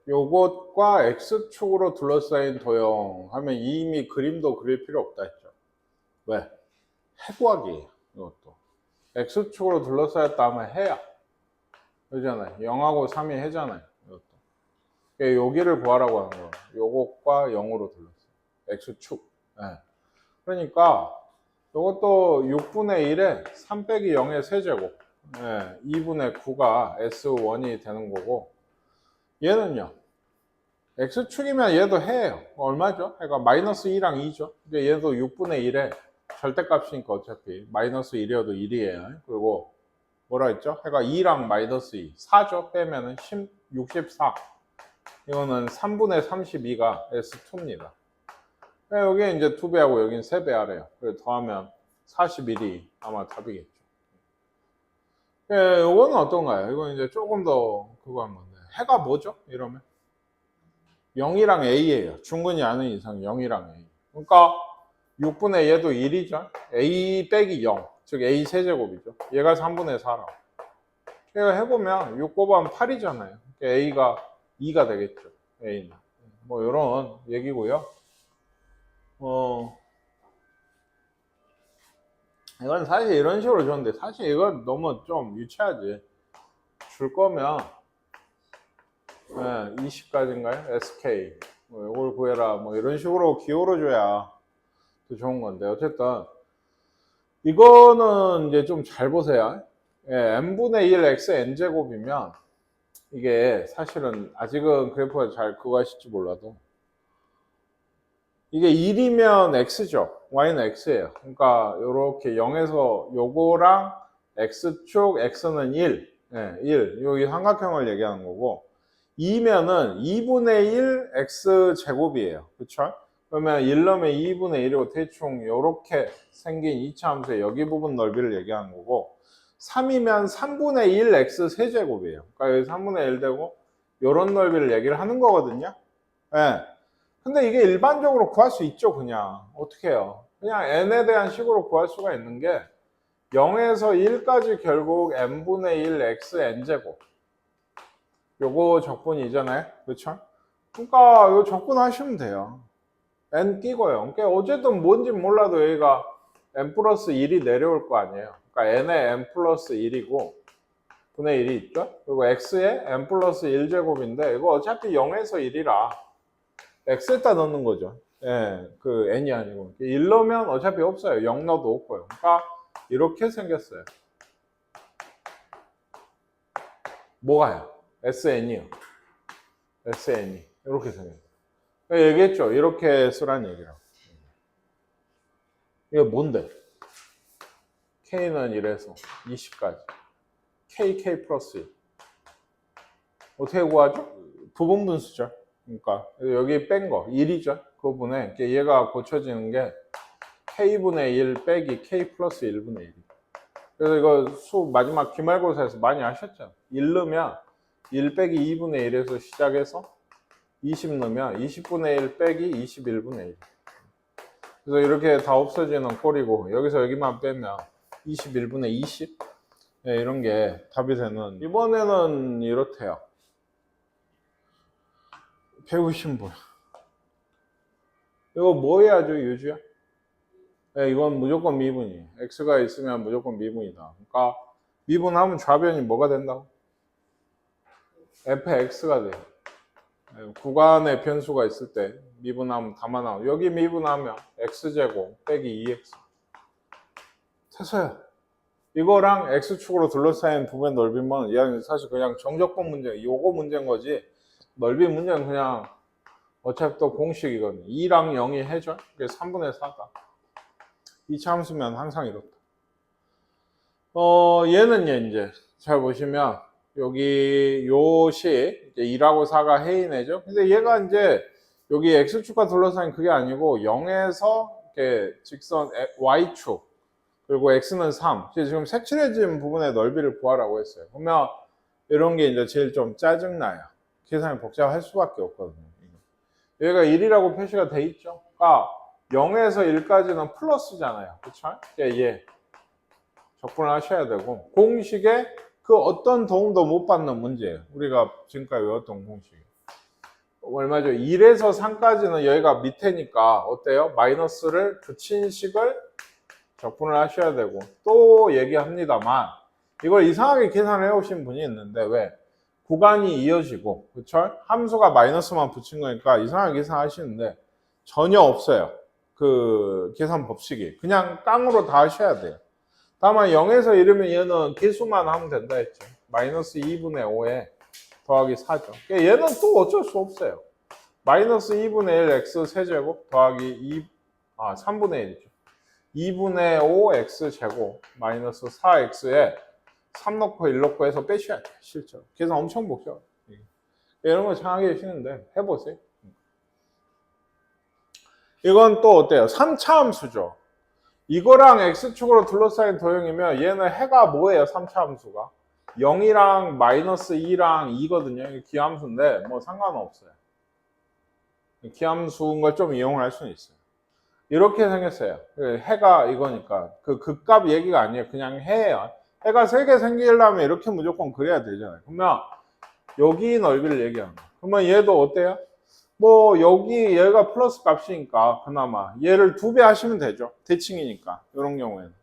요것과 X축으로 둘러싸인 도형 하면 이미 그림도 그릴 필요 없다 했죠. 왜? 해구하기예요. 이것도. X축으로 둘러싸였다 하면 해야. 그러잖아요. 0하고 3이 해잖아요. 이것도. 여기를 구하라고 하는 거예요. 요것과 0으로 둘러싸요. X축. 네. 그러니까 이것도 6분의 1에 3 빼기 0의 세제곱. 네. 2분의 9가 S1이 되는 거고, 얘는요. X축이면 얘도 해예요. 얼마죠? 그러니까 마이너스 2랑 2죠. 근데 얘도 6분의 1에 절대값이니까 어차피 마이너스 1이어도 1이에요. 그리고 뭐라 했죠? 그러니까 2랑 마이너스 2. 4죠? 빼면은 64. 이거는 3분의 32가 S2입니다. 여기 이제 2배하고 여긴 3배 하래요. 그래서 더하면 41이 아마 답이겠죠. 이거는 어떤가요? 이건 이제 조금 더 그거 한 건데. 해가 뭐죠? 이러면? 0이랑 A예요. 중근이 아닌 이상 0이랑 A. 그러니까 6분의 얘도 1이죠. A 빼기 0. 즉 A 세제곱이죠. 얘가 3분의 4라고. 그러니까 해보면 6 곱하면 8이잖아요. A가 2가 되겠죠. A는. 뭐 이런 얘기고요. 이건 사실 이런 식으로 줬는데 사실 이건 너무 좀 유치하지. 줄 거면 20까지인가요? SK 뭐 이걸 구해라 뭐 이런 식으로 기호로 줘야 더 좋은 건데 어쨌든 이거는 이제 좀 잘 보세요. n분의 1 x n제곱이면 이게 사실은 아직은 그래프가 잘 그거 하실지 몰라도 이게 1이면 x죠. y는 x예요. 그러니까 이렇게 0에서 요거랑 x축 x는 1, 1 여기 삼각형을 얘기하는 거고 2면은 2분의 1 x제곱이에요. 그쵸? 그러면 1 넣으면 2분의 1이고 대충 이렇게 생긴 이차함수의 여기 부분 넓이를 얘기하는 거고 3이면 3분의 1 x 세제곱이에요. 그러니까 여기 3분의 1 되고 이런 넓이를 얘기를 하는 거거든요. 예. 근데 이게 일반적으로 구할 수 있죠, 그냥. 어떻게 해요? 그냥 n에 대한 식으로 구할 수가 있는 게 0에서 1까지 결국 n분의 1 x n제곱. 요거 적분이잖아요. 그렇죠? 그러니까 요 적분하시면 돼요. n 끼고요. 그러니까 어쨌든 뭔지 몰라도 여기가 n 플러스 1이 내려올 거 아니에요. 그러니까 n에 n 플러스 1이고 분의 1이 있죠? 그리고 x에 n 플러스 1제곱인데 이거 어차피 0에서 1이라 x에다 넣는 거죠. 예, 그 n이 아니고 1 넣으면 어차피 없어요. 0 넣어도 없고요. 그러니까 이렇게 생겼어요. 뭐가요? sn이요. sn이 이렇게 생겼어요. 얘기했죠. 이렇게 쓰란 얘기라고. 이게 뭔데? k는 1에서 20까지. k 플러스 1. 어떻게 구하죠? 부분분수죠. 그러니까 여기 뺀 거 1이죠. 그 부분에 얘가 고쳐지는 게 k분의 1 빼기 k 플러스 1분의 1. 그래서 이거 수 마지막 기말고사에서 많이 하셨죠. 1 넣으면 1 빼기 2분의 1에서 시작해서 20 넣으면 20분의 1 빼기 21분의 1. 그래서 이렇게 다 없어지는 꼴이고 여기서 여기만 빼면 21분의 20 이런 게 답이 되는. 이번에는 이렇대요. 배우신 분 이거 뭐 해야죠? 유주야? 이건 무조건 미분이에요. x가 있으면 무조건 미분이다. 그러니까 미분하면 좌변이 뭐가 된다고? fx가 돼요. 구간에 변수가 있을 때 미분하면 다만 나오고 여기 미분하면 x제곱 빼기 2x 됐어요. 이거랑 x축으로 둘러싸인 부분 넓이면 얘는 사실 그냥 정적분 문제 요거 문제인 거지 넓이 문제는 그냥 어차피 또 공식이거든요. 2랑 0이 해줘. 그게 3분의 4다. 이차함수면 항상 이렇다. 얘는요 이제 잘 보시면 여기 요시 2하고 4가 해인해죠. 근데 얘가 이제 여기 x축과 둘러싸인 그게 아니고 0에서 이렇게 직선 y축 그리고 x는 3. 지금 색칠해진 부분의 넓이를 구하라고 했어요. 그러면 이런 게 이제 제일 좀 짜증나요. 계산이 복잡할 수밖에 없거든요. 여기가 1이라고 표시가 돼 있죠. 그러니까 0에서 1까지는 플러스잖아요. 그쵸? 얘 적분을 하셔야 되고 공식에 그 어떤 도움도 못 받는 문제예요. 우리가 지금까지 외웠던 공식. 얼마죠? 1에서 3까지는 여기가 밑에니까 어때요? 마이너스를 붙인 식을 적분을 하셔야 되고 또 얘기합니다만 이걸 이상하게 계산을 해오신 분이 있는데 왜? 구간이 이어지고 그쵸? 함수가 마이너스만 붙인 거니까 이상하게 계산하시는데 전혀 없어요. 그 계산 법칙이. 그냥 깡으로 다 하셔야 돼요. 다만 0에서 1이면 얘는 개수만 하면 된다 했죠. 마이너스 2분의 5에 더하기 4죠. 얘는 또 어쩔 수 없어요. 마이너스 2분의 1 x 세제곱 더하기 3분의 1이죠. 2분의 5 x 제곱 마이너스 4x에 3 넣고 1 넣고 해서 빼셔야 돼요. 실제로. 계산 엄청 복잡해요. 이런 거 정하기 쉬운데 해보세요. 이건 또 어때요? 3차 함수죠. 이거랑 x축으로 둘러싸인 도형이면 얘는 해가 뭐예요? 3차 함수가 0이랑 마이너스 2랑 2거든요. 이게 기함수인데 뭐 상관은 없어요. 기함수인 걸 좀 이용을 할 수는 있어요. 이렇게 생겼어요. 해가 이거니까 그 극값 얘기가 아니에요. 그냥 해예요. 해가 3개 생기려면 이렇게 무조건 그려야 되잖아요. 그러면 여기 넓이를 얘기하는 거예요. 그러면 얘도 어때요? 뭐 여기 얘가 플러스 값이니까 그나마 얘를 2배 하시면 되죠. 대칭이니까 이런 경우에는.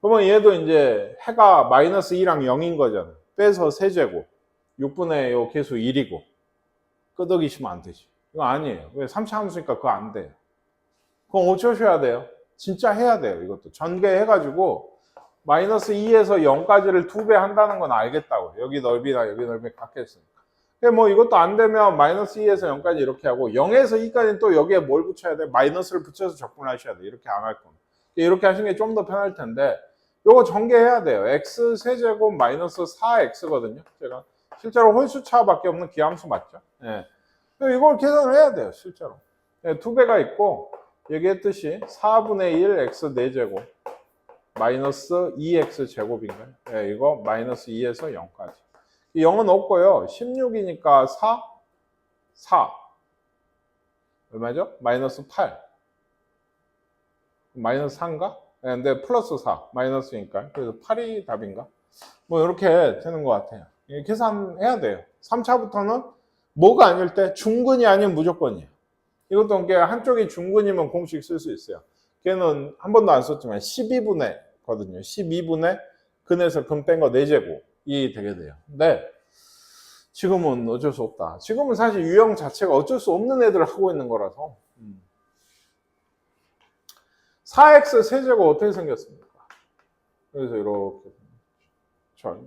그러면 얘도 이제 해가 마이너스 2랑 0인 거잖아요. 빼서 세제곱 6분의 요 계수 1이고 끄덕이시면 안 되지. 이거 아니에요. 왜 3차 함수니까 그거 안 돼요. 그럼 어쩌셔야 돼요? 진짜 해야 돼요. 이것도 전개해가지고 마이너스 2에서 0까지를 2배 한다는 건 알겠다고요. 여기 넓이나 여기 넓이 같겠으니까. 뭐 이것도 안 되면 마이너스 2에서 0까지 이렇게 하고 0에서 2까지는 또 여기에 뭘 붙여야 돼? 마이너스를 붙여서 적분하셔야 돼. 이렇게 안 할 거면. 이렇게 하시는 게 좀 더 편할 텐데 요거 전개해야 돼요. x 세제곱 마이너스 4x거든요. 제가 실제로 홀수차밖에 없는 기함수 맞죠? 예. 이걸 계산을 해야 돼요. 실제로. 예, 2배가 있고 얘기했듯이 4분의 1 x 4제곱 마이너스 2x 제곱인가요? 예, 이거 마이너스 2에서 0까지. 0은 없고요. 16이니까 4 얼마죠? 마이너스 8 마이너스 4인가? 네, 근데 플러스 4 마이너스니까 그래서 8이 답인가? 뭐 이렇게 되는 것 같아요. 계산해야 돼요. 3차부터는 뭐가 아닐 때 중근이 아니면 무조건이에요. 이것도 한쪽이 중근이면 공식 쓸 수 있어요. 걔는 한 번도 안 썼지만 12분의 거든요. 12분의 근에서 근 뺀 거 4제곱이 되게 돼요. 근데 지금은 어쩔 수 없다. 지금은 사실 유형 자체가 어쩔 수 없는 애들을 하고 있는 거라서 4x 세제곱 어떻게 생겼습니까? 그래서 이렇게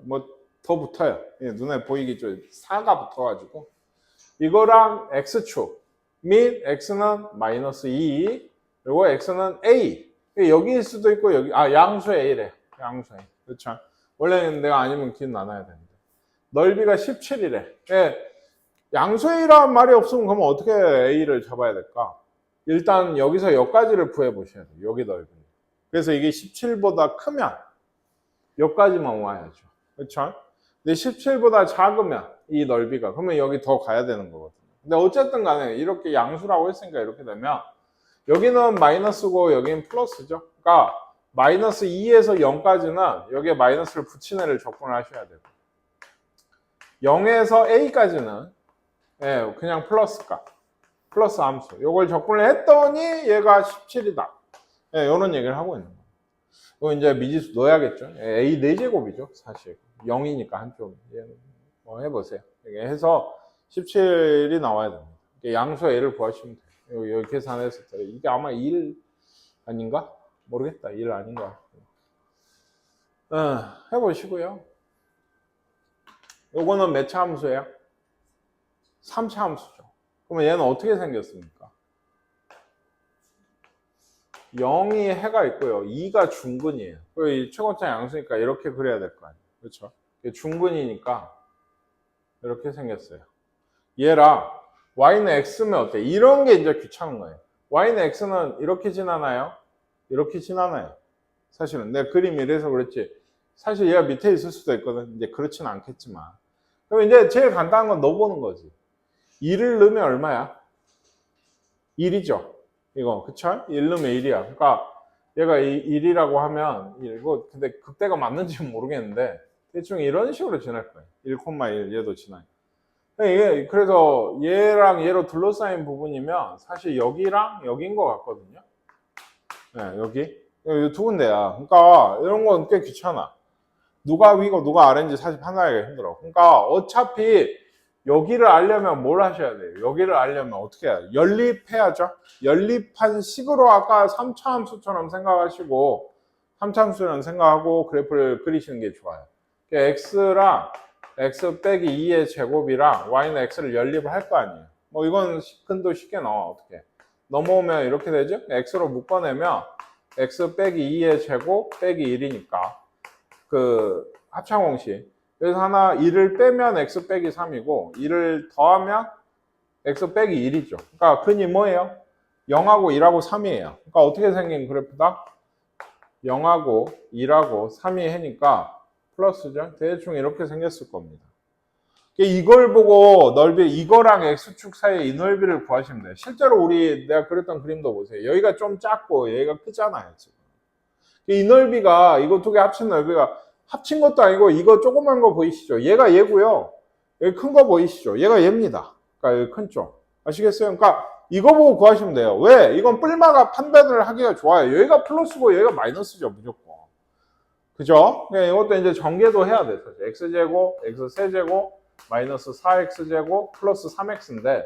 뭐 더 붙어요. 눈에 보이기 좀 4가 붙어가지고 이거랑 x축 및 x는 마이너스 2 그리고 x는 a 여기일 수도 있고 여기 양수 a래. 양수 a 그렇죠. 원래는 내가 아니면 긴 나눠야 되는데 넓이가 17이래. 양수 a라는 말이 없으면 그러면 어떻게 a를 잡아야 될까? 일단 여기서 여기까지를 구해 보셔야 돼요. 여기 넓이. 그래서 이게 17보다 크면 여기까지만 와야죠. 그렇죠? 근데 17보다 작으면 이 넓이가 그러면 여기 더 가야 되는 거거든요. 근데 어쨌든 간에 이렇게 양수라고 했으니까 이렇게 되면 여기는 마이너스고 여기는 플러스죠. 그러니까 마이너스 2에서 0까지는 여기에 마이너스를 붙인 애를 적분을 하셔야 되고 0에서 a까지는 그냥 플러스 값 플러스 함수 요걸 적분을 했더니 얘가 17이다. 이런 얘기를 하고 있는 거예요. 이거 이제 미지수 넣어야겠죠. a 4제곱이죠. 사실 0이니까 한쪽이. 뭐 해보세요. 이렇게 해서 17이 나와야 됩니다. 양수 a를 구하시면 돼요. 여기 계산했을 때 이게 아마 1 아닌가? 모르겠다. 1 아닌가? 해보시고요. 요거는 몇 차 함수예요? 3차 함수죠. 그러면 얘는 어떻게 생겼습니까? 0이 해가 있고요. 2가 중근이에요. 최고차 양수니까 이렇게 그려야 될 거 아니에요. 그렇죠? 중근이니까 이렇게 생겼어요. 얘랑 y는 x면 어때? 이런 게 이제 귀찮은 거예요. y는 x는 이렇게 지나나요? 이렇게 지나나요? 사실은 내 그림이 이래서 그렇지. 사실 얘가 밑에 있을 수도 있거든. 이제 그렇지는 않겠지만. 그럼 이제 제일 간단한 건 넣어보는 거지. 2를 넣으면 얼마야? 1이죠. 이거 그쵸? 1 넣으면 1이야. 그러니까 얘가 1이라고 하면 이거 근데 극대가 맞는지는 모르겠는데 대충 이런 식으로 지날 거예요. 1,1 얘도 지나요. 그래서 얘랑 얘로 둘러싸인 부분이면 사실 여기랑 여기인 것 같거든요. 네, 여기 두 군데야. 그러니까 이런 건 꽤 귀찮아. 누가 위고 누가 아래인지 사실 판단하기가 힘들어. 그러니까 어차피 여기를 알려면 뭘 하셔야 돼요? 여기를 알려면 어떻게 해야 돼요? 연립해야죠. 연립한 식으로 아까 3차 함수처럼 생각하시고 3차 함수처럼 생각하고 그래프를 그리시는 게 좋아요. x랑 x 빼기 2의 제곱이랑 y는 x를 연립을 할 거 아니에요. 뭐 이건 근도 쉽게 나와. 어떻게 넘어오면 이렇게 되죠? x로 묶어내면 x 빼기 2의 제곱 빼기 1이니까 그 합창공식. 그래서 하나 2를 빼면 x 빼기 3이고 2를 더하면 x 빼기 1이죠. 그러니까 근이 뭐예요? 0하고 1하고 3이에요. 그러니까 어떻게 생긴 그래프다? 0하고 1하고 3이 해니까 플러스죠. 대충 이렇게 생겼을 겁니다. 이걸 보고 넓이, 이거랑 x축 사이의 이 넓이를 구하시면 돼요. 실제로 내가 그렸던 그림도 보세요. 여기가 좀 작고 여기가 크잖아요, 지금. 이 넓이가, 이거 두 개 합친 넓이가 합친 것도 아니고 이거 조그만 거 보이시죠? 얘가 얘고요. 여기 큰 거 보이시죠? 얘가 얘입니다. 그러니까 여기 큰 쪽. 아시겠어요? 그러니까 이거 보고 구하시면 돼요. 왜? 이건 뿔마가 판단을 하기가 좋아요. 여기가 플러스고 여기가 마이너스죠, 무조건. 그죠? 이것도 이제 전개도 해야 돼. 사실. x제곱, x세제곱, 마이너스 4x제곱, 플러스 3x인데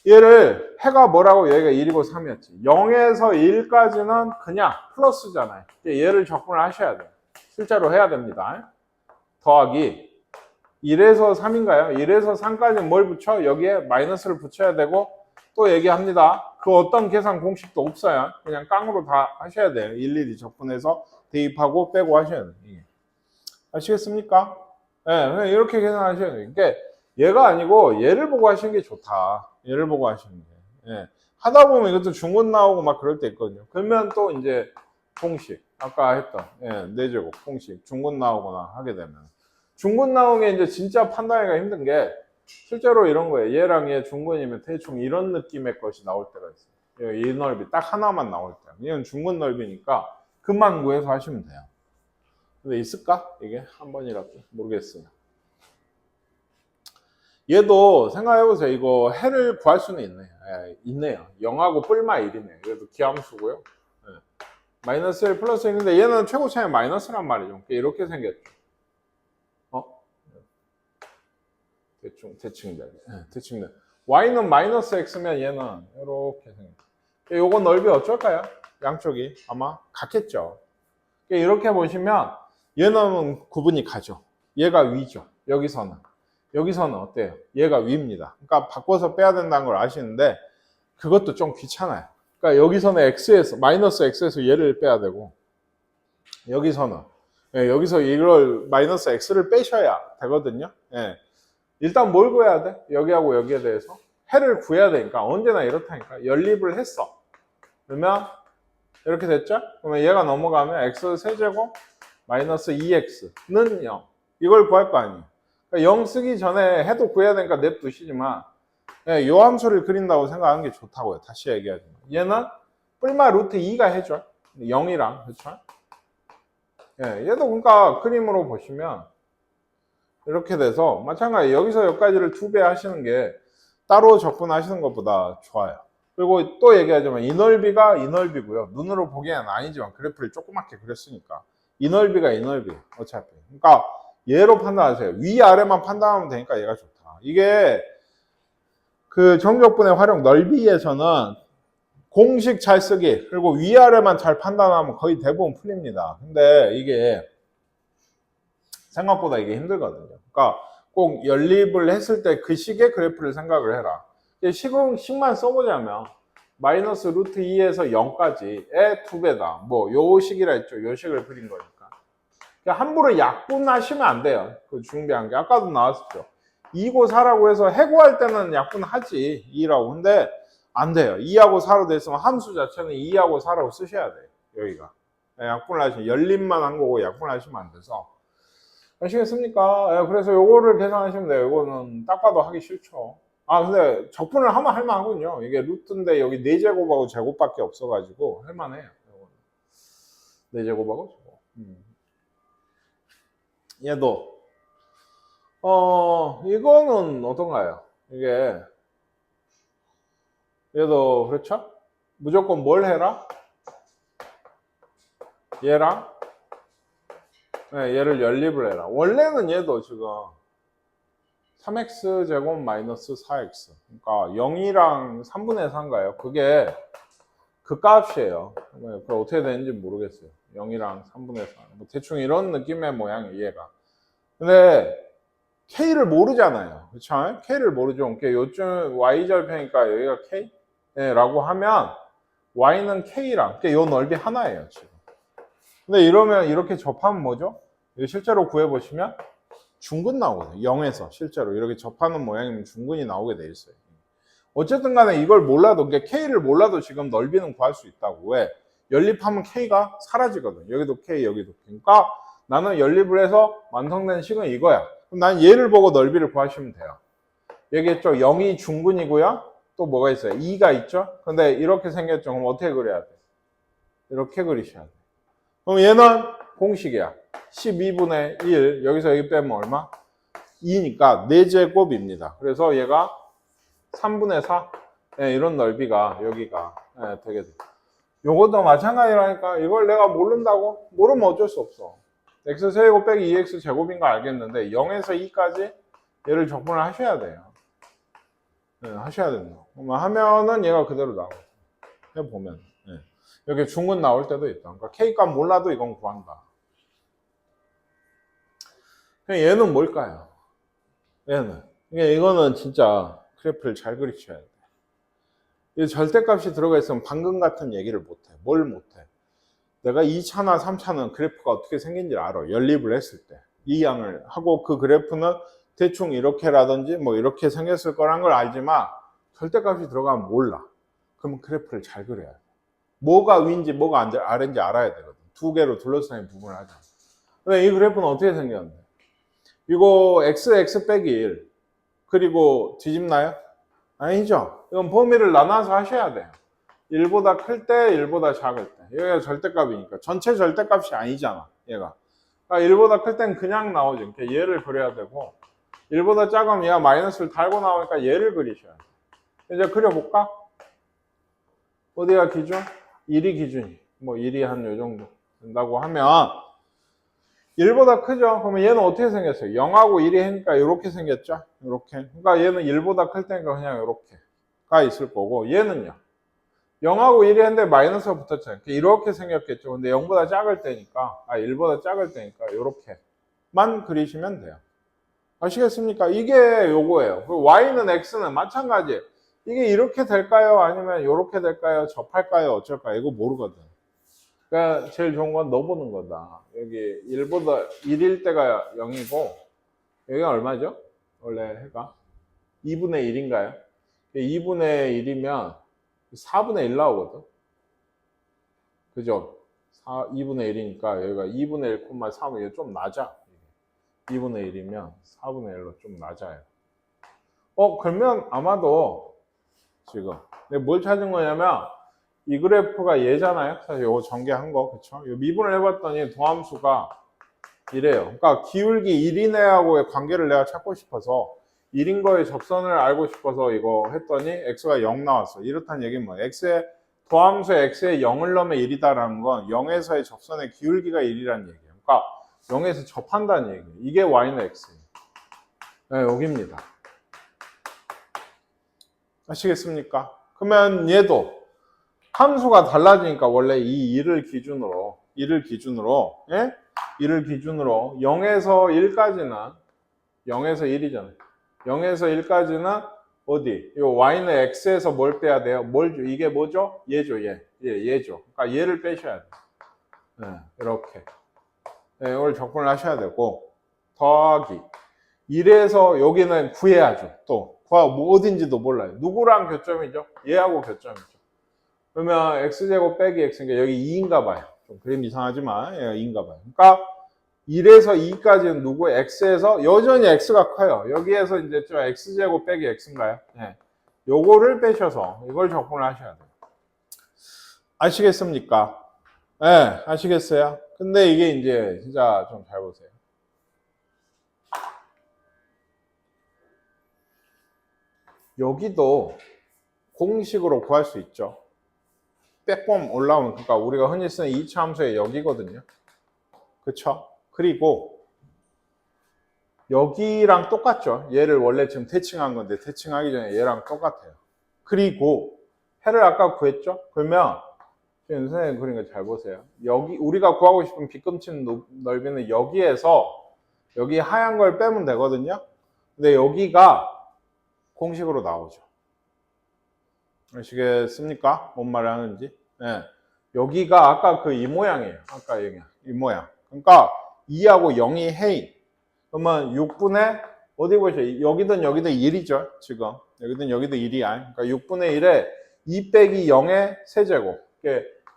얘를 해가 뭐라고? 여기가 1이고 3이었지. 0에서 1까지는 그냥 플러스잖아요. 얘를 접근을 하셔야 돼요. 실제로 해야 됩니다. 더하기 1에서 3인가요? 1에서 3까지 뭘 붙여? 여기에 마이너스를 붙여야 되고 또 얘기합니다. 그 어떤 계산 공식도 없어요. 그냥 깡으로 다 하셔야 돼요. 일일이 접근해서 대입하고 빼고 하셔야 돼요. 아시겠습니까? 네, 이렇게 계산하셔야 돼요. 그러니까 얘가 아니고 얘를 보고 하시는 게 좋다. 얘를 보고 하시는 게. 예. 하다 보면 이것도 중근 나오고 막 그럴 때 있거든요. 그러면 또 이제 공식. 아까 했던, 4제곱 공식. 중근 나오거나 하게 되면. 중근 나오는 게 이제 진짜 판단하기가 힘든 게 실제로 이런 거예요. 얘랑 얘 중근이면 대충 이런 느낌의 것이 나올 때가 있어요. 이 넓이 딱 하나만 나올 때. 이건 중근 넓이니까 그만 구해서 하시면 돼요. 근데 있을까? 이게 한 번이라도 모르겠어요. 얘도 생각해보세요. 이거 해를 구할 수는 있네요. 있네요. 0하고 뿔마 1이네요. 그래도 기함수고요. 마이너스 1 플러스 1인데 얘는 최고 차이 마이너스란 말이죠. 이렇게 생겼죠. 대충 y는 마이너스 x면 얘는 이렇게 생겼죠. 요거 넓이 어쩔까요? 양쪽이 아마 같겠죠. 이렇게 보시면 얘는 구분이 가죠. 얘가 위죠. 여기서는 어때요? 얘가 위입니다. 그러니까 바꿔서 빼야 된다는 걸 아시는데 그것도 좀 귀찮아요. 그러니까 여기서는 x에서 마이너스 x에서 얘를 빼야 되고 여기서는 여기서 이걸 마이너스 x를 빼셔야 되거든요. 일단 뭘 구해야 돼? 여기하고 여기에 대해서 해를 구해야 되니까 언제나 이렇다니까. 연립을 했어. 그러면 이렇게 됐죠? 그러면 얘가 넘어가면 x 세제곱 마이너스 2x는 0. 이걸 구할 거 아니에요. 그러니까 0 쓰기 전에 해도 구해야 되니까 냅두시지만 요 함수를 그린다고 생각하는 게 좋다고요. 다시 얘기하지만 얘는 뿔마 루트 2가 해줘. 0이랑 그렇죠? 얘도 그러니까 그림으로 보시면 이렇게 돼서 마찬가지 여기서 여기까지를 2배 하시는 게 따로 접근하시는 것보다 좋아요. 그리고 또 얘기하자면 이 넓이가 이 넓이고요. 눈으로 보기에는 아니지만 그래프를 조그맣게 그렸으니까 이 넓이가 이 넓이 어차피. 그러니까 얘로 판단하세요. 위아래만 판단하면 되니까 얘가 좋다. 이게 그 정적분의 활용 넓이에서는 공식 잘 쓰기 그리고 위아래만 잘 판단하면 거의 대부분 풀립니다. 근데 이게 생각보다 이게 힘들거든요. 그러니까 꼭 연립을 했을 때 그 식의 그래프를 생각을 해라. 식만 써보자면 마이너스 루트 2에서 0까지의 2배다. 뭐 요 식이라 했죠. 요 식을 그린 거니까. 그러니까 함부로 약분하시면 안 돼요. 그 준비한 게 아까도 나왔었죠. 2고 4라고 해서 해고할 때는 약분하지 2라고. 근데 안 돼요. 2하고 4로 됐으면 함수 자체는 2하고 4라고 쓰셔야 돼요. 여기가. 약분을 하시면 연립만 한 거고 약분을 하시면 안 돼서. 아시겠습니까? 그래서 요거를 계산하시면 돼요. 요거는 딱 봐도 하기 싫죠. 근데 적분을 하면 할만하군요. 이게 루트인데 여기 4제곱하고 제곱밖에 없어가지고 할만해요. 4제곱하고 제곱. 얘도 이거는 어떤가요? 이게 얘도 그렇죠? 무조건 뭘 해라? 얘랑 네, 얘를 연립을 해라. 원래는 얘도 지금 3x 제곱 마이너스 4x 그러니까 0이랑 3분의 4인가요? 그게 그 값이에요. 그 어떻게 되는지 모르겠어요. 0이랑 3분의 4. 뭐 대충 이런 느낌의 모양이에요, 얘가. 근데 K를 모르잖아요. 그쵸? K를 모르죠. 그러니까 요즘 Y절편이니까 여기가 K? 네, 라고 하면 Y는 K랑, 그러니까 요 넓이 하나예요, 지금. 근데 이러면 이렇게 접하면 뭐죠? 실제로 구해보시면 중근 나오거든요. 0에서 실제로 이렇게 접하는 모양이면 중근이 나오게 돼 있어요. 어쨌든 간에 이걸 몰라도, 그러니까 K를 몰라도 지금 넓이는 구할 수 있다고. 왜? 연립하면 K가 사라지거든. 여기도 K, 여기도 K. 그러니까 나는 연립을 해서 완성된 식은 이거야. 그럼 난 얘를 보고 넓이를 구하시면 돼요. 얘기했죠? 0이 중근이고요. 또 뭐가 있어요? 2가 있죠? 근데 이렇게 생겼죠? 그럼 어떻게 그려야 돼? 이렇게 그리셔야 돼. 그럼 얘는 공식이야. 12분의 1. 여기서 여기 빼면 얼마? 2니까 4제곱입니다. 그래서 얘가 3분의 4. 네, 이런 넓이가 여기가 네, 되게 돼. 요것도 마찬가지라니까. 이걸 내가 모른다고? 모르면 어쩔 수 없어. x세제곱 빼기 2x 제곱인 거 알겠는데 0에서 2까지 얘를 적분을 하셔야 돼요. 네, 하셔야 된다. 하면은 얘가 그대로 나와요. 해보면 네. 여기 중근 나올 때도 있다. 그러니까 K값 몰라도 이건 구한다. 얘는 뭘까요? 얘는 이거는 진짜 그래프를 잘 그리셔야 돼. 이 절대값이 들어가 있으면 방금 같은 얘기를 못해. 뭘 못해? 내가 2차나 3차는 그래프가 어떻게 생긴지 알아. 연립을 했을 때. 이 양을 하고 그 그래프는 대충 이렇게라든지 뭐 이렇게 생겼을 거란 걸 알지만 절대값이 들어가면 몰라. 그러면 그래프를 잘 그려야 돼. 뭐가 위인지 뭐가 아래인지 알아야 되거든. 두 개로 둘러싸인 부분을 하자. 근데 이 그래프는 어떻게 생겼는데? 이거 x 빼기 1 그리고 뒤집나요? 아니죠. 이건 범위를 나눠서 하셔야 돼요. 1보다 클 때, 1보다 작을 때. 여기가 절대값이니까. 전체 절대값이 아니잖아, 얘가. 그러니까 1보다 클 땐 그냥 나오죠. 그러니까 얘를 그려야 되고 1보다 작으면 얘가 마이너스를 달고 나오니까 얘를 그리셔야 돼. 이제 그려볼까? 어디가 기준? 1이 기준이. 뭐 1이 한 요 정도 된다고 하면 1보다 크죠? 그러면 얘는 어떻게 생겼어요? 0하고 1이 하니까 이렇게 생겼죠? 이렇게. 그러니까 얘는 1보다 클 때니까 그냥 이렇게가 있을 거고 얘는요? 0하고 1이 했는데 마이너스가 붙었잖아요. 이렇게 생겼겠죠. 근데 0보다 작을 때니까, 1보다 작을 때니까 이렇게만 그리시면 돼요. 아시겠습니까? 이게 요거예요. y는 x는 마찬가지. 이게 이렇게 될까요? 아니면 이렇게 될까요? 접할까요? 어쩔까요? 이거 모르거든. 그러니까 제일 좋은 건 넣어보는 거다. 여기 1보다 1일 때가 0이고 여기가 얼마죠? 원래 해가 2분의 1인가요? 2분의 1이면 4분의 1 나오거든. 그죠? 2분의 1이니까 여기가 2분의 1, 3은 이게 좀 낮아. 2분의 1이면 4분의 1로 좀 낮아요. 그러면 아마도 지금 내가 뭘 찾은 거냐면 이 그래프가 얘잖아요. 사실 이거 전개한 거, 그쵸? 미분을 해봤더니 도함수가 이래요. 그러니까 기울기 1이네하고의 관계를 내가 찾고 싶어서 1인 거의 접선을 알고 싶어서 이거 했더니 x가 0 나왔어. 이렇다는 얘기는 뭐예요? 도함수에 x에 0을 넣으면 1이다라는 건 0에서의 접선의 기울기가 1이라는 얘기예요. 그러니까 0에서 접한다는 얘기예요. 이게 y는 x예요. 네, 여기입니다. 아시겠습니까? 그러면 얘도 함수가 달라지니까 원래 이 2를 기준으로 예? 2를 기준으로 0에서 1까지는 0에서 1이잖아요. 0에서 1까지는 어디? 이 y는 x에서 뭘 빼야 돼요? 이게 뭐죠? 얘죠, 얘. 얘죠. 그러니까 얘를 빼셔야 돼요. 네, 이렇게. 네, 이걸 적분을 하셔야 되고 더하기 1에서 여기는 구해야죠. 또 뭐 어딘지도 몰라요. 누구랑 교점이죠? 얘하고 교점이죠. 그러면 x제곱 빼기 x니까 여기 2인가 봐요. 좀 그림 이상하지만 얘가 2인가 봐요. 그러니까 1에서 2까지는 누구? x에서 여전히 x가 커요. 여기에서 이제 좀 x제곱 빼기 x인가요? 네. 요거를 빼셔서 이걸 적분을 하셔야 돼요. 아시겠습니까? 네, 아시겠어요? 근데 이게 이제 진짜 좀 잘 보세요. 여기도 공식으로 구할 수 있죠. 백범 올라오면, 그러니까 우리가 흔히 쓰는 2차 함수의 여기거든요. 그쵸? 그리고 여기랑 똑같죠. 얘를 원래 지금 대칭한 건데 대칭하기 전에 얘랑 똑같아요. 그리고 해를 아까 구했죠? 그러면 지금 선생님 그린 거 잘 보세요. 여기 우리가 구하고 싶은 빗금치 넓이는 여기에서 여기 하얀 걸 빼면 되거든요. 근데 여기가 공식으로 나오죠. 아시겠습니까? 뭔 말을 하는지. 네. 여기가 아까 그 이 모양이에요. 아까 여기 이 모양. 그러니까 2하고 0이 해인. 그러면 6분의 어디 보세요. 여기든 여기든 1이죠. 지금 여기든 여기든 1이야. 그러니까 6분의 1에 2 빼기 0의 세제곱.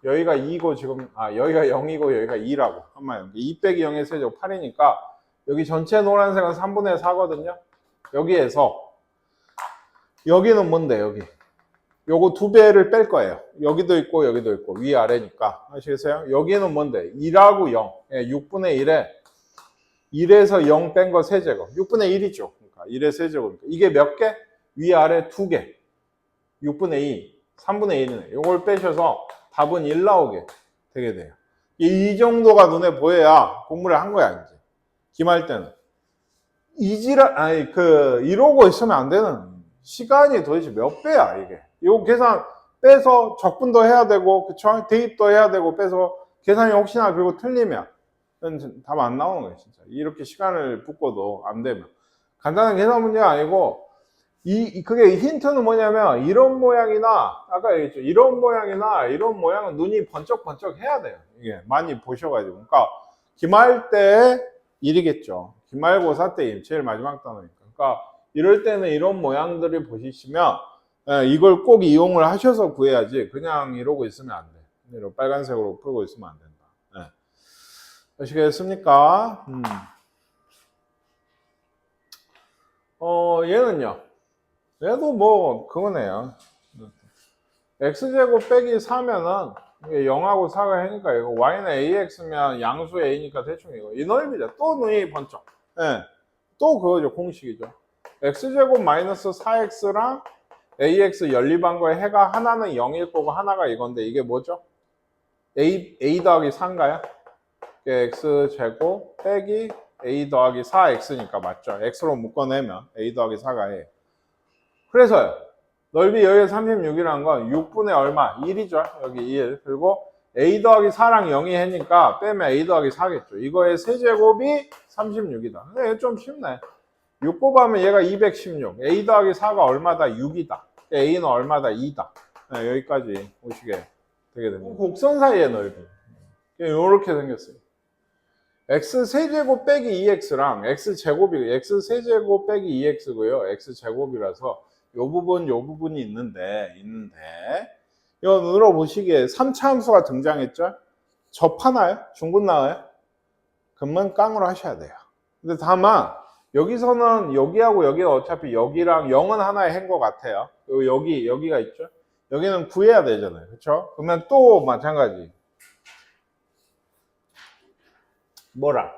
여기가 2고 지금 여기가 0이고 여기가 2라고 한마디로 2 빼기 0의 세제곱 8이니까 여기 전체 노란색은 3분의 4거든요. 여기에서 여기는 뭔데 여기 요거 두 배를 뺄 거예요. 여기도 있고 여기도 있고 위아래니까 아시겠어요? 여기는 뭔데 2하고 0 6분의 1에 1에서 0 뺀 거 세제곱 6분의 1이죠. 그러니까 1의 세제곱 이게 몇 개? 위아래 두 개 6분의 2 3분의 1이네. 요걸 빼셔서 답은 1 나오게 되게 돼요. 이 정도가 눈에 보여야 공부를 한 거야 이제 기말 때는 이러고 있으면 안 되는 시간이 도대체 몇 배야 이게. 요 계산 빼서 적분도 해야 되고 그쵸? 대입도 해야 되고 빼서 계산이 혹시나 그리고 틀리면 답 안 나오는 거예요 진짜. 이렇게 시간을 붓고도 안 되면 간단한 계산 문제가 아니고 그게 힌트는 뭐냐면 이런 모양이나 아까 얘기했죠. 이런 모양이나 이런 모양은 눈이 번쩍번쩍 해야 돼요. 이게 많이 보셔가지고. 그러니까 기말 때 1이겠죠. 기말고사 때 1, 제일 마지막 단어니까. 그러니까 이럴 때는 이런 모양들을 보시면 이걸 꼭 이용을 하셔서 구해야지 그냥 이러고 있으면 안 돼. 이런 빨간색으로 풀고 있으면 안 된다. 네. 아시겠습니까? 얘는요. 얘도 뭐 그거네요. x제곱 빼기 4면은 0하고 4가 해니까 이거 y는 ax면 양수 a니까 대충 이거 이 넓이죠. 또 눈이 번쩍. 네. 또 그거죠. 공식이죠. x제곱 마이너스 4x랑 ax 연립한 거에 해가 하나는 0일 거고 하나가 이건데 이게 뭐죠? a 더하기 4인가요? x제곱 빼기 a 더하기 4x니까 맞죠? x로 묶어내면 a 더하기 4가 해. 그래서요. 넓이 여기 36이라는 건 6분의 얼마? 1이죠. 여기 1. 그리고 a 더하기 4랑 0이 해니까 빼면 a 더하기 4겠죠. 이거의 세제곱이 36이다. 근데 이거 좀 쉽네. 6 곱하면 얘가 216. a 더하기 4가 얼마다? 6이다. a는 얼마다? 2다. 네, 여기까지 오시게 되게 됩니다. 곡선 사이의 넓이. 이렇게 생겼어요. x 세제곱 빼기 2x랑 x 제곱이 x 세제곱 빼기 2x고요. x 제곱이라서 요 부분이 있는데 이거 눈으로 보시기에 3차 함수가 등장했죠? 접하나요? 중분 나와요? 그러면 깡으로 하셔야 돼요. 근데 다만 여기서는 여기하고 여기는 어차피 여기랑 0은 하나의 해인 것 같아요. 여기가 있죠? 여기는 구해야 되잖아요. 그렇죠? 그러면 또 마찬가지. 뭐라?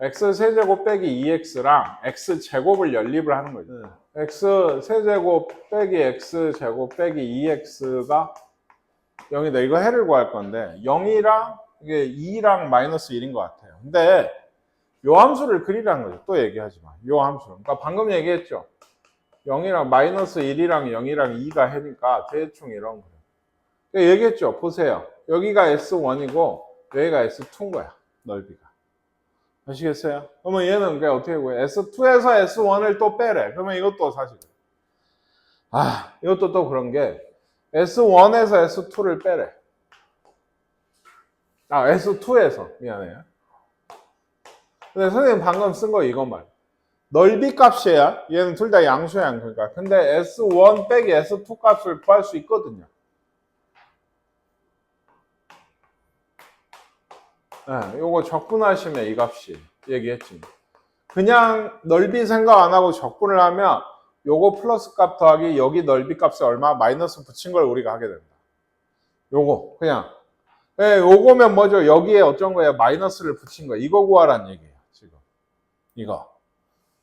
x세제곱 빼기 2x랑 x제곱을 연립을 하는 거죠. x세제곱 빼기 x제곱 빼기 2x가 0이다. 이거 해를 구할 건데 0이랑 이게 2랑 마이너스 1인 것 같아요. 근데 요 함수를 그리라는 거죠. 또 얘기하지 마. 요 함수를. 그러니까 방금 얘기했죠. 0이랑 마이너스 1이랑 0이랑 2가 해니까 대충 이런 거예요. 그러니까 얘기했죠. 보세요. 여기가 S1이고 여기가 S2인 거야. 넓이가. 아시겠어요? 그러면 얘는 그냥 어떻게 구해? S2에서 S1을 또 빼래. 그러면 이것도 사실 이것도 또 그런 게 S1에서 S2를 빼래. S2에서 미안해요. 근데 선생님 방금 쓴 거 이것만. 넓이 값이야. 얘는 둘 다 양수야. 그러니까. 근데 S1 빼기 S2 값을 구할 수 있거든요. 네, 요거 적분하시면 이 값이 얘기했지. 그냥 넓이 생각 안 하고 적분을 하면 요거 플러스 값 더하기 여기 넓이 값에 얼마 마이너스 붙인 걸 우리가 하게 된다. 요거 그냥 요거면 뭐죠? 여기에 어쩐 거예요? 마이너스를 붙인 거. 이거 구하란 얘기예요. 지금 이거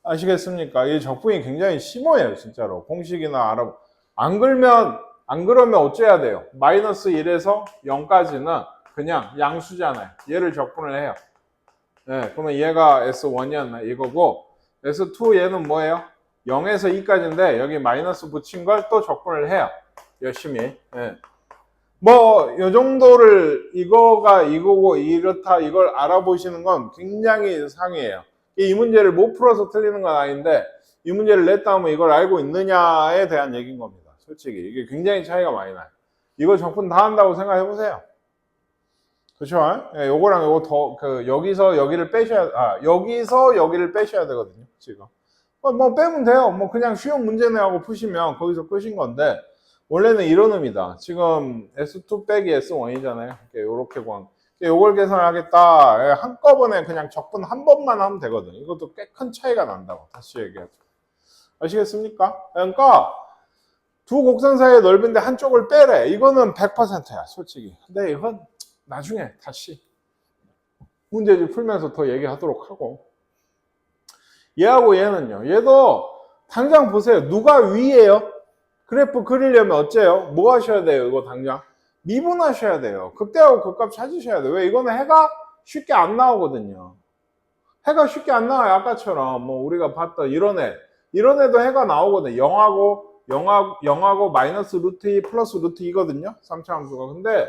아시겠습니까? 이 적분이 굉장히 심오해요, 진짜로. 공식이나 알아. 안 그러면 어째야 돼요? 마이너스 1에서 0까지는 그냥 양수잖아요. 얘를 적분을 해요. 네, 그러면 얘가 S1이었나 이거고, S2 얘는 뭐예요? 0에서 2까지인데 여기 마이너스 붙인 걸 또 적분을 해요. 열심히. 네. 뭐, 요 정도를 이거가 이거고 이렇다 이걸 알아보시는 건 굉장히 상이에요. 이 문제를 못 풀어서 틀리는 건 아닌데 이 문제를 냈다 하면 이걸 알고 있느냐에 대한 얘기인 겁니다. 솔직히 이게 굉장히 차이가 많이 나요. 이거 적분 다 한다고 생각해 보세요. 그렇죠? 예, 요거랑 요거 더 여기서 여기를 빼셔야 되거든요. 지금 뭐 빼면 돼요. 뭐 그냥 쉬운 문제네 하고 푸시면 거기서 끝인 건데 원래는 이런 의미다. 지금 S2 빼기 S1이잖아요. 이렇게 구한. 요걸 계산하겠다. 예, 한꺼번에 그냥 적분 한 번만 하면 되거든. 이것도 꽤 큰 차이가 난다고. 다시 얘기하죠. 아시겠습니까? 그러니까 두 곡선 사이의 넓이인데 한쪽을 빼래. 이거는 100%야, 솔직히. 근데 이건 나중에 다시 문제집 풀면서 더 얘기하도록 하고. 얘하고 얘는요. 얘도 당장 보세요. 누가 위에요? 그래프 그리려면 어째요? 뭐 하셔야 돼요? 이거 당장 미분하셔야 돼요. 극대하고 극값 찾으셔야 돼요. 왜? 이거는 해가 쉽게 안 나오거든요. 해가 쉽게 안 나와요. 아까처럼 뭐 우리가 봤던 이런 애도 해가 나오거든요. 0하고 마이너스 루트 2 플러스 루트 2거든요. 3차 함수가. 근데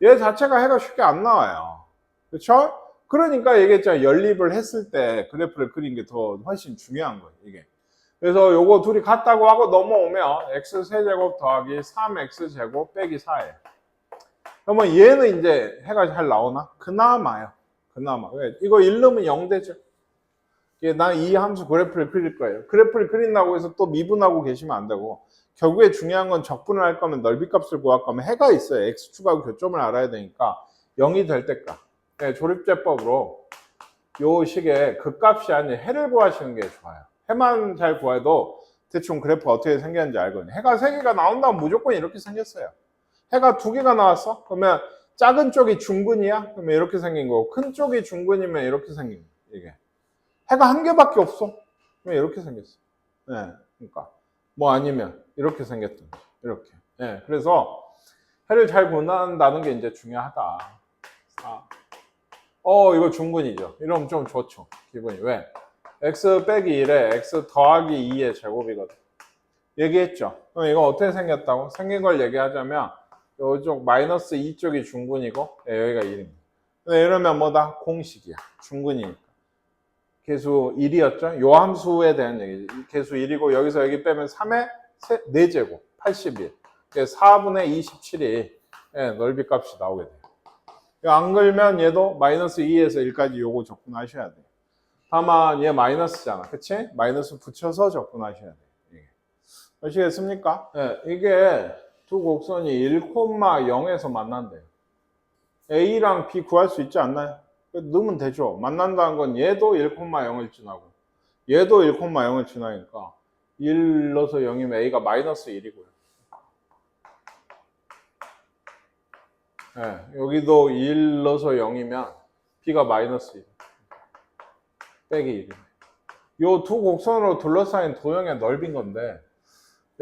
얘 자체가 해가 쉽게 안 나와요. 그렇죠? 그러니까 얘기했잖아요. 연립을 했을 때 그래프를 그린 게 더 훨씬 중요한 거예요. 이게. 그래서 요거 둘이 같다고 하고 넘어오면 x 세제곱 더하기 3x제곱 빼기 4예요. 그러면 얘는 이제 해가 잘 나오나? 그나마요. 그나마. 왜? 이거 1 넣으면 0 되죠. 난 이 함수 그래프를 그릴 거예요. 그래프를 그린다고 해서 또 미분하고 계시면 안 되고 결국에 중요한 건 적분을 할 거면 넓이값을 구할 거면 해가 있어요. x축하고 교점을 알아야 되니까 0이 될 때까. 네, 조립제법으로 요 식의 극값이 아닌 해를 구하시는 게 좋아요. 해만 잘 구해도 대충 그래프가 어떻게 생겼는지 알거든요. 해가 3개가 나온다면 무조건 이렇게 생겼어요. 해가 2개가 나왔어? 그러면 작은 쪽이 중근이야? 그러면 이렇게 생긴 거고 큰 쪽이 중근이면 이렇게 생긴 거예요. 이게. 해가 1개밖에 없어? 그러면 이렇게 생겼어. 네, 그러니까 뭐 아니면 이렇게 생겼던 거죠. 이렇게. 네, 그래서 해를 잘 구한다는 게 이제 중요하다. 이거 중근이죠. 이러면 좀 좋죠. 기분이. 왜? x 빼기 1에 x 더하기 2의 제곱이거든. 얘기했죠. 그럼 이거 어떻게 생겼다고? 생긴 걸 얘기하자면 이쪽 마이너스 2쪽이 중근이고 여기가 1입니다. 근데 이러면 뭐다? 공식이야. 중근이니까. 계수 1이었죠? 요 함수에 대한 얘기지. 계수 1이고 여기서 여기 빼면 3의 4제곱 81. 4분의 27이 넓이 값이 나오게 돼요. 안 걸면 얘도 마이너스 2에서 1까지 요거 적분하셔야 돼요. 다만 얘 마이너스잖아. 그치? 마이너스 붙여서 적분하셔야 돼요. 아시겠습니까? 네, 이게 두 곡선이 1,0에서 만난대요. A랑 B 구할 수 있지 않나요? 넣으면 되죠. 만난다는 건 얘도 1,0을 지나고 얘도 1,0을 지나니까 1 넣어서 0이면 A가 마이너스 1이고요. 네, 여기도 1 넣어서 0이면 B가 마이너스 1. 빼기 1. 요 두 곡선으로 둘러싸인 도형의 넓인 건데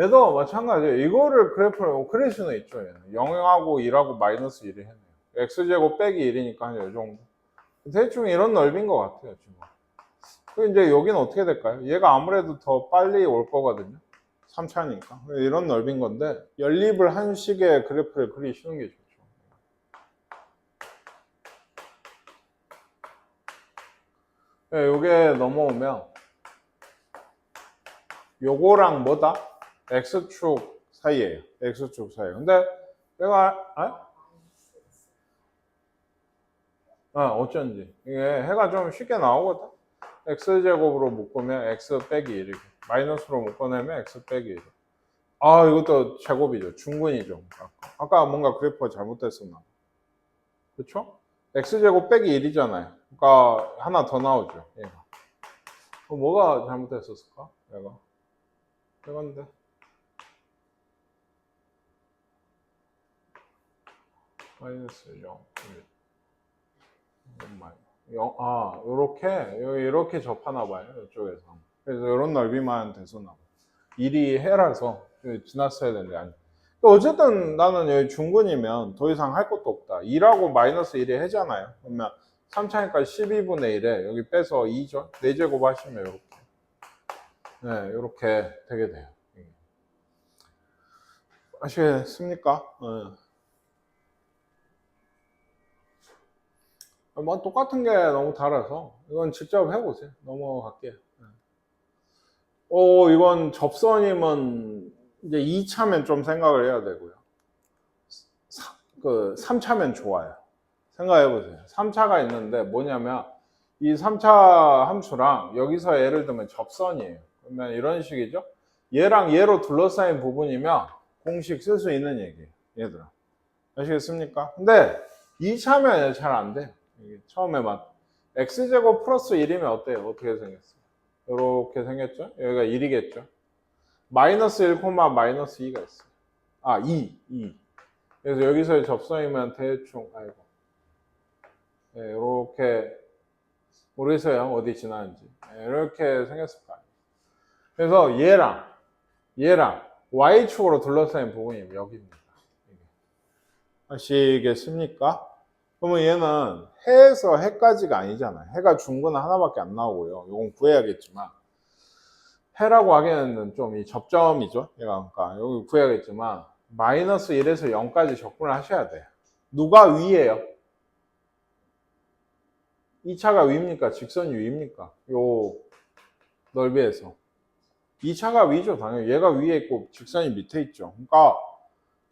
얘도 마찬가지예요. 이거를 그래프로 그릴 수는 있죠. 얘는. 0하고 1하고 마이너스 1이 했네요. x제곱 빼기 1이니까 한 이 정도. 대충 이런 넓인 것 같아요. 지금. 그 이제 여기는 어떻게 될까요? 얘가 아무래도 더 빨리 올 거거든요. 3차니까. 이런 넓인 건데 연립을 한 식의 그래프를 그리시는 게 좋죠. 네, 요게 넘어오면 요거랑 뭐다? x축 사이에요. x축 사이. 근데 내가 어쩐지 이게 해가 좀 쉽게 나오거든. x제곱으로 묶으면 x 빼기 1이고 마이너스로 묶어내면 x 빼기 1. 이것도 제곱이죠. 중근이죠. 아까 뭔가 그래프가 잘못됐었나. 그렇죠? x제곱 빼기 1이잖아요. 그러니까 하나 더 나오죠. 얘가. 뭐가 잘못됐었을까? 얘가. 이건데. 마이너스 0. 요렇게 접하나 봐요. 이쪽에서. 그래서 이런 넓이만 돼서 나와. 1이 해라서 지났어야 되는데 아니. 어쨌든 나는 여기 중근이면 더 이상 할 것도 없다. 2라고 마이너스 1이 해잖아요. 그러면 3차니까 12분의 1에 여기 빼서 2죠. 4제곱 하시면 이렇게. 네, 이렇게 되게 돼요. 아시겠습니까? 네. 뭐 똑같은 게 너무 달라서 이건 직접 해보세요. 넘어갈게요. 이건 접선이면 이제 2차면 좀 생각을 해야 되고요. 3차면 좋아요. 생각해보세요. 3차가 있는데 뭐냐면 이 3차 함수랑 여기서 예를 들면 접선이에요. 그러면 이런 식이죠. 얘랑 얘로 둘러싸인 부분이면 공식 쓸 수 있는 얘기예요. 얘들아. 아시겠습니까? 근데 2차면 잘 안 돼요. 처음에 막 x제곱 플러스 1이면 어때요? 어떻게 생겼어요? 이렇게 생겼죠? 여기가 1이겠죠? 마이너스 1, 마이너스 2가 있어요. 아, 2. 그래서 여기서의 접선이면 대충, 아이고. 네, 이렇게, 모르겠어요. 어디 지나는지. 네, 이렇게 생겼을 거 아니에요. 그래서 얘랑 y축으로 둘러싸인 부분이 여기입니다. 아시겠습니까? 그러면 얘는 해에서 해까지가 아니잖아요. 해가 중근 하나밖에 안 나오고요. 이건 구해야겠지만 해라고 하기에는 좀 이 접점이죠. 얘가 그러니까 여기 구해야겠지만 마이너스 1에서 0까지 접근을 하셔야 돼요. 누가 위예요? 2차가 위입니까? 직선이 위입니까? 요 넓이에서 2차가 위죠. 당연히 얘가 위에 있고 직선이 밑에 있죠. 그러니까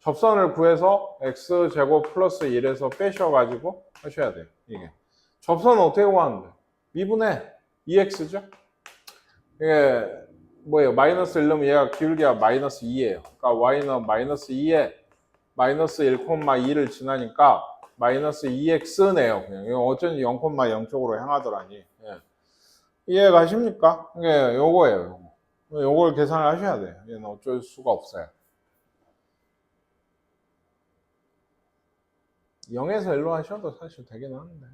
접선을 구해서 x제곱 플러스 1에서 빼셔가지고 하셔야 돼요. 이게 접선은 어떻게 구하는데? 미분해 2x죠? 이게 뭐예요? 마이너스 1 넣으면 얘가 기울기가 마이너스 2예요. 그러니까 y는 마이너스 2에 마이너스 1,2를 지나니까 마이너스 2x네요. 그냥 이거 어쩐지 0,0 쪽으로 향하더라니. 예. 이해 가십니까? 이게 요거예요. 요걸 계산을 하셔야 돼요. 얘는 어쩔 수가 없어요. 0에서 1로 하셔도 사실 되긴 하는데.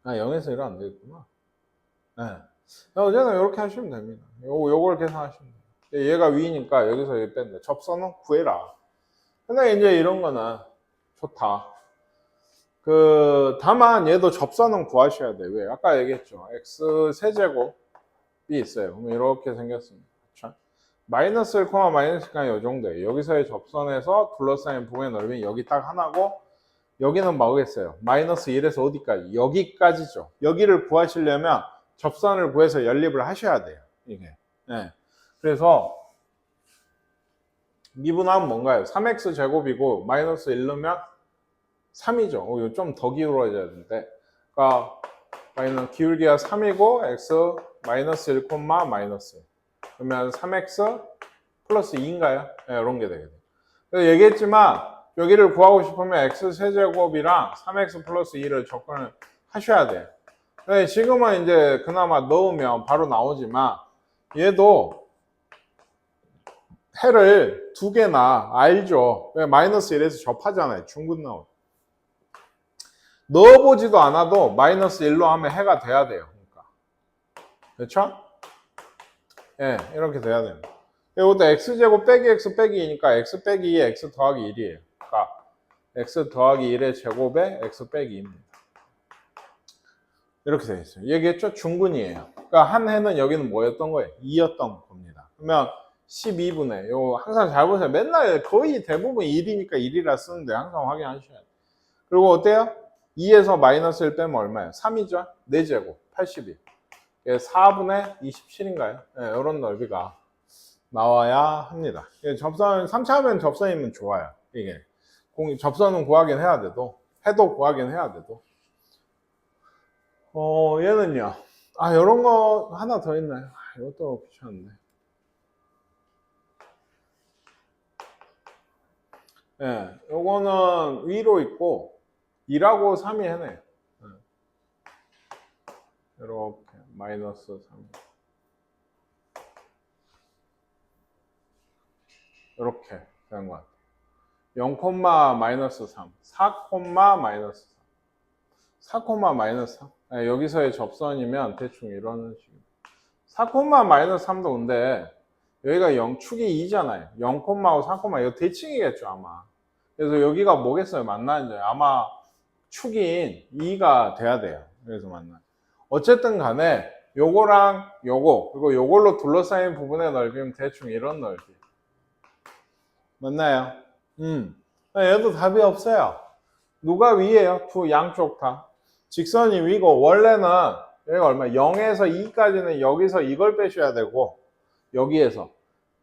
아, 0에서 1은 안 되겠구나. 네. 어제는 이렇게 하시면 됩니다. 요걸 계산하시면 돼요. 얘가 위니까 여기서 여기 뺀다. 접선은 구해라. 근데 이제 이런 거는 좋다. 다만 얘도 접선은 구하셔야 돼요. 왜? 아까 얘기했죠. x 세제곱이 있어요. 그럼 이렇게 생겼습니다. 그렇죠? 마이너스 1, 마이너스 1이 이 정도예요. 여기서의 접선에서 둘러싸인 부분의 넓이는 여기 딱 하나고 여기는 뭐겠어요? 마이너스 1에서 어디까지? 여기까지죠. 여기를 구하시려면 접선을 구해서 연립을 하셔야 돼요. 이게. 네. 그래서 미분하면 뭔가요? 3x 제곱이고 마이너스 1 넣으면 3이죠. 좀 더 기울어져야 되는데. 그러니까 마이너스 기울기가 3이고 x 마이너스 1, 마이너스. 그러면 3x 플러스 2인가요? 네, 이런 게 되겠네요. 그래서 얘기했지만 여기를 구하고 싶으면 x 세제곱이랑 3x 플러스 2를 접근을 하셔야 돼요. 네, 지금은 이제 그나마 넣으면 바로 나오지만 얘도 해를 두 개나 알죠. 왜 마이너스 1에서 접하잖아요. 중근 나오죠. 넣어보지도 않아도 마이너스 1로 하면 해가 돼야 돼요. 그러니까. 그렇죠? 예, 네, 이렇게 돼야 됩니다. 이것도 x제곱 빼기 x 빼기 2니까 x 빼기 2에 x 더하기 1이에요. 그러니까 x 더하기 1의 제곱에 x 빼기 2입니다. 이렇게 되어 있어요. 얘기했죠? 중근이에요. 그러니까 한 해는 여기는 뭐였던 거예요? 2였던 겁니다. 그러면 12분의 요 항상 잘 보세요. 맨날 거의 대부분 1이니까 1이라 쓰는데 항상 확인하셔야 돼요. 그리고 어때요? 2에서 마이너스 1 빼면 얼마예요? 3이죠? 4제곱 82. 4분의 27인가요? 네, 이런 넓이가 나와야 합니다. 접선 3차 하면 접선이면 좋아요. 이게 접선은 구하긴 해야 돼도 해도 구하긴 해야 돼도 얘는요. 아, 요런 거 하나 더 있나요? 아, 이것도 귀찮은데. 예, 네, 요거는 위로 있고 2라고 3이 해네요. 네. 이렇게 마이너스 3. 이렇게 되는 것 같아요. 0, 마이너스 3. 4, 마이너스 3. 4, 마이너스 3. 네, 여기서의 접선이면 대충 이런 식입니다. 4, 마이너스 3도 근데 여기가 0, 축이 2잖아요. 0,하고 4, 이거 대칭이겠죠, 아마. 그래서 여기가 뭐겠어요? 만나는 아마 축인 2가 돼야 돼요. 그래서 만나. 어쨌든 간에 요거랑 요거, 그리고 요걸로 둘러싸인 부분의 넓이는 대충 이런 넓이. 맞나요? 얘도 답이 없어요. 누가 위에요? 두 양쪽 다. 직선이 위고, 원래는 여기가 얼마? 0에서 2까지는 여기서 이걸 빼셔야 되고, 여기에서.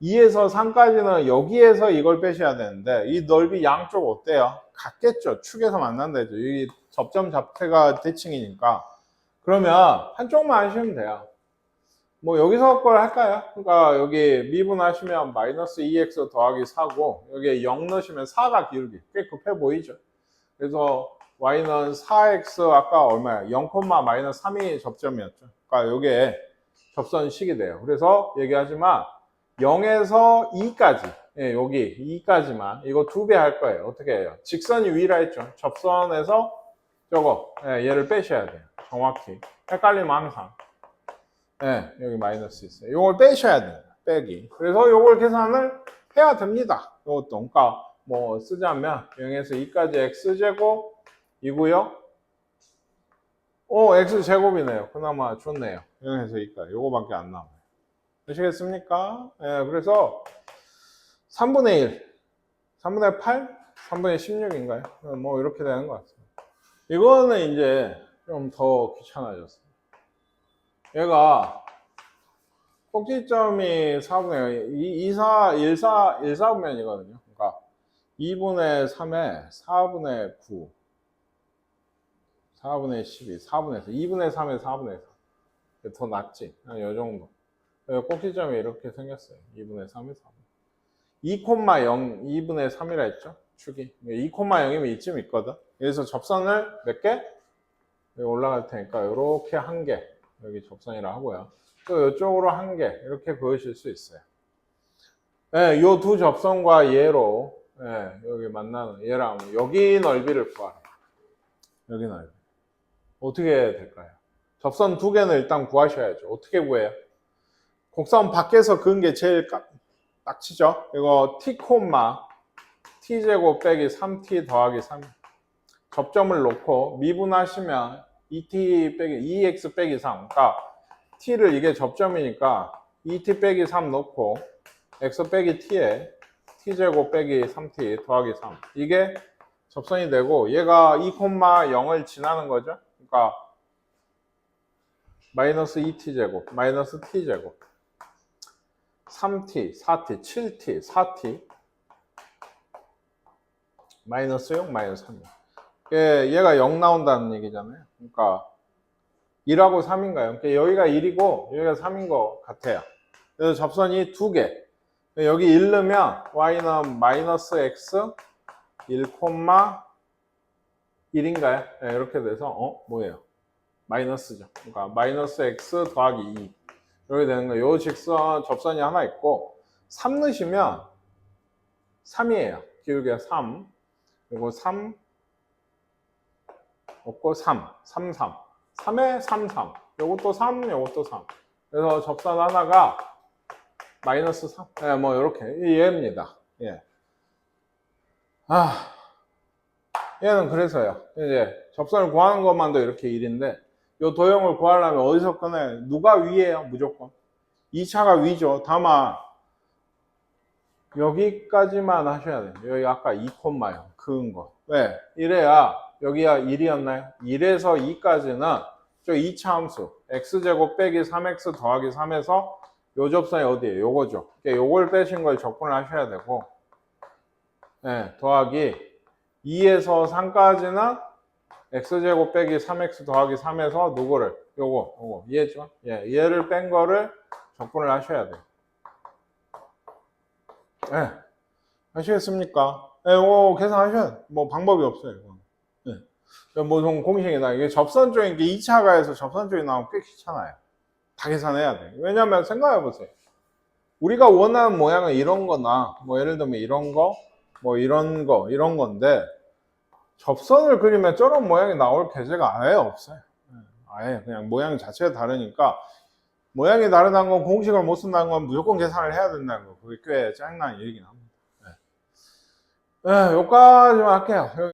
2에서 3까지는 여기에서 이걸 빼셔야 되는데, 이 넓이 양쪽 어때요? 같겠죠? 축에서 만난다죠. 이 접점 자체가 대칭이니까. 그러면 한쪽만 하시면 돼요. 뭐 여기서 걸 할까요? 그러니까 여기 미분하시면 마이너스 2x 더하기 4고 여기에 0 넣으시면 4가 기울기 꽤 급해 보이죠. 그래서 y는 4x 아까 얼마야? 0, 마이너스 3이 접점이었죠. 그러니까 이게 접선식이 돼요. 그래서 얘기하지만 0에서 2까지 여기 2까지만 이거 2배 할 거예요. 어떻게 해요? 직선이 위라 했죠. 접선에서 저거 얘를 빼셔야 돼요. 정확히 헷갈리면 항상 여기 마이너스 있어요. 이걸 빼셔야 돼요. 빼기. 그래서 이걸 계산을 해야 됩니다. 이것도 그러니까 뭐 쓰자면 0에서 2까지 x제곱 이고요. x제곱이네요. 그나마 좋네요. 0에서 2까지 요거밖에 안 나와요. 아시겠습니까? 그래서 3분의 1, 3분의 8, 3분의 16인가요? 뭐 이렇게 되는 것 같습니다. 이거는 이제 좀 더 귀찮아졌어요. 얘가 꼭지점이 4분의 1,4분면이거든요. 그러니까 2분의 3에 4분의 9, 4분의 12, 4분의 4, 2분의 3에 4분의 4. 더 낫지? 이 정도. 꼭지점이 이렇게 생겼어요. 2분의 3에 4분의 2,0, 2분의 3이라 했죠? 축이. 2,0이면 이쯤 있거든. 그래서 접선을 몇 개? 여기 올라갈 테니까 이렇게 한 개. 여기 접선이라 하고요. 또 이쪽으로 한 개. 이렇게 그으실 수 있어요. 요 두 접선과 얘로 여기 만나는 얘랑 여기 넓이를 구하라. 여기 넓이. 어떻게 될까요? 접선 두 개는 일단 구하셔야죠. 어떻게 구해요? 곡선 밖에서 그은 게 제일 딱 치죠. 이거 t, t제곱 빼기 3t 더하기 3. 접점을 놓고 미분하시면 2t 빼기 2x 빼기 3. 그러니까 t를 이게 접점이니까 2t 빼기 3 놓고 x 빼기 t에 t제곱 빼기 3t 더하기 3. 이게 접선이 되고 얘가 2,0을 지나는 거죠. 그러니까 마이너스 2t제곱, 마이너스 t제곱, 3t, 4t, 7t, 4t, 마이너스 6, 마이너스 3. 얘가 0 나온다는 얘기잖아요. 그러니까 1하고 3인가요? 그러니까 여기가 1이고 여기가 3인 것 같아요. 그래서 접선이 두 개. 여기 1 넣으면 y는 마이너스 x 1, 1인가요? 이렇게 돼서 뭐예요? 마이너스죠. 그러니까 마이너스 x 더하기 2 이렇게 되는 거예요. 요 직선 접선이 하나 있고 3 넣으시면 3이에요. 기울기가 3. 그리고 3 없고 3, 3, 3. 3에 3, 3. 요것도 3, 요것도 3. 그래서 접선 하나가 마이너스 3. 뭐 이렇게 얘입니다. 얘는 그래서요. 이제 접선을 구하는 것만도 이렇게 1인데 요 도형을 구하려면 어디서 꺼내? 누가 위에요? 무조건. 2차가 위죠. 다만 여기까지만 하셔야 돼요. 여기 아까 2,0 그은 거. 왜? 이래야 여기가 1이었나요? 1에서 2까지는 저 2차 함수 x제곱 빼기 3x 더하기 3에서 요 접선이 어디예요? 요거죠. 그러니까 요걸 빼신 걸 적분을 하셔야 되고 더하기 2에서 3까지는 x제곱 빼기 3x 더하기 3에서 누구를? 요거 이해했죠? 얘를 뺀 거를 적분을 하셔야 돼요. 아시겠습니까? 이거 계산하셔야 돼요. 뭐 방법이 없어요. 뭐 공식이다. 이게 접선 쪽에 2차 가에서 접선 쪽이 나오면 꽤 귀찮아요. 다 계산해야 돼. 왜냐면 생각해보세요. 우리가 원하는 모양은 이런 거나 뭐 예를 들면 이런 거, 뭐 이런 거, 이런 건데 접선을 그리면 저런 모양이 나올 계제가 아예 없어요. 아예 그냥 모양 자체가 다르니까 모양이 다르다는 건 공식을 못 쓴다는 건 무조건 계산을 해야 된다는 거. 그게 꽤 짜증나는 얘기긴 합니다. 네. 네, 여기까지만 할게요.